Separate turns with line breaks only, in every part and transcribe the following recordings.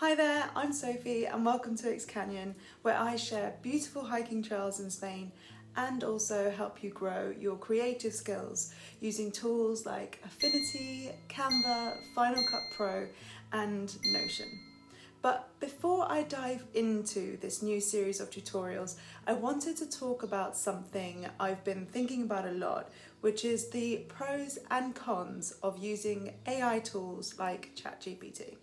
Hi there, I'm Sophie and welcome to Xcanyonn, where I share beautiful hiking trails in Spain and also help you grow your creative skills using tools like Affinity, Canva, Final Cut Pro and Notion. But before I dive into this new series of tutorials, I wanted to talk about something I've been thinking about a lot, which is the pros and cons of using AI tools like ChatGPT.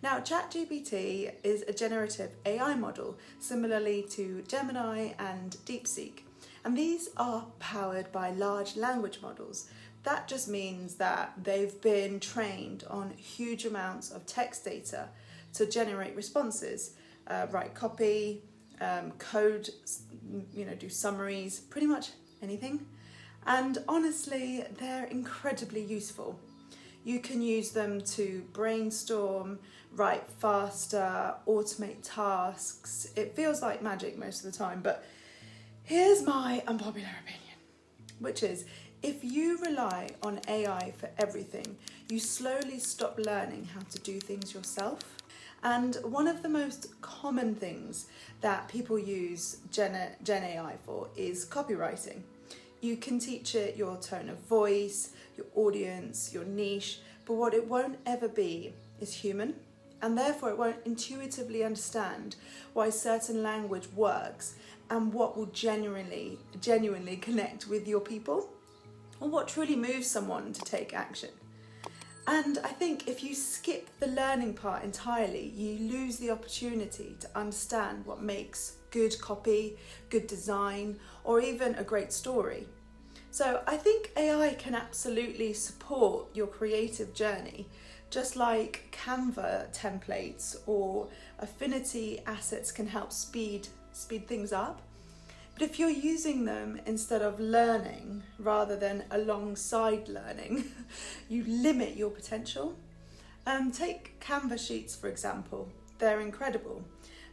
Now, ChatGPT is a generative AI model, similarly to Gemini and DeepSeek, and these are powered by large language models. That just means that they've been trained on huge amounts of text data to generate responses, write copy, code, do summaries, pretty much anything. And honestly, they're incredibly useful. You can use them to brainstorm, write faster, automate tasks. It feels like magic most of the time, but here's my unpopular opinion, which is if you rely on AI for everything, you slowly stop learning how to do things yourself. And one of the most common things that people use Gen AI for is copywriting. You can teach it your tone of voice, your audience, your niche, but what it won't ever be is human, and therefore it won't intuitively understand why certain language works and what will genuinely connect with your people, or what truly moves someone to take action. And I think if you skip the learning part entirely, you lose the opportunity to understand what makes good copy, good design, or even a great story. So I think AI can absolutely support your creative journey, just like Canva templates or Affinity assets can help speed things up. But if you're using them instead of learning rather than alongside learning, you limit your potential. Take Canva sheets, for example. They're incredible.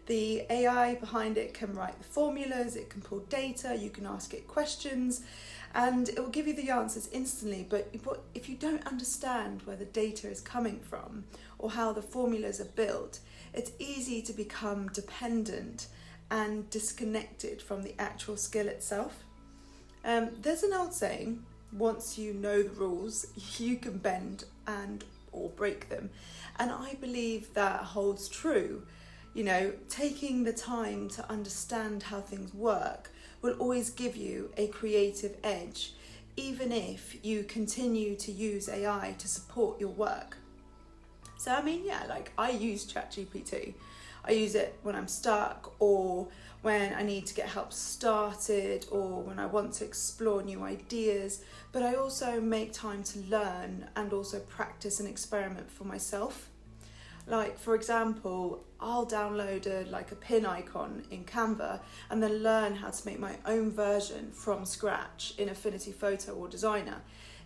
The AI behind it can write the formulas, it can pull data, you can ask it questions, and it will give you the answers instantly. But if you don't understand where the data is coming from or how the formulas are built, it's easy to become dependent and disconnected from the actual skill itself. There's an old saying, once you know the rules, you can bend or break them. And I believe that holds true. Taking the time to understand how things work will always give you a creative edge, even if you continue to use AI to support your work. So I use ChatGPT. I use it when I'm stuck, or when I need to get help started, or when I want to explore new ideas, but I also make time to learn and also practice and experiment for myself. Like, for example, I'll download a pin icon in Canva and then learn how to make my own version from scratch in Affinity Photo or Designer.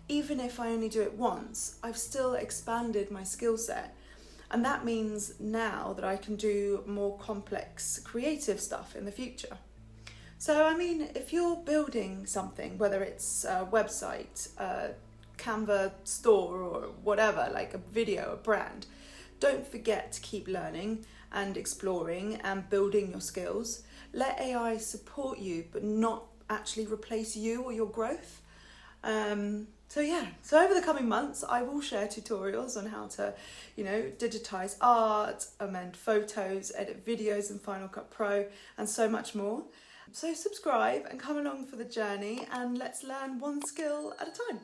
Even if I only do it once, I've still expanded my skill set. And that means now that I can do more complex creative stuff in the future. So, if you're building something, whether it's a website, a Canva store or whatever, like a video, a brand, don't forget to keep learning and exploring and building your skills. Let AI support you, but not actually replace you or your growth. So over the coming months, I will share tutorials on how to, digitize art, amend photos, edit videos in Final Cut Pro, and so much more. So subscribe and come along for the journey, and let's learn one skill at a time.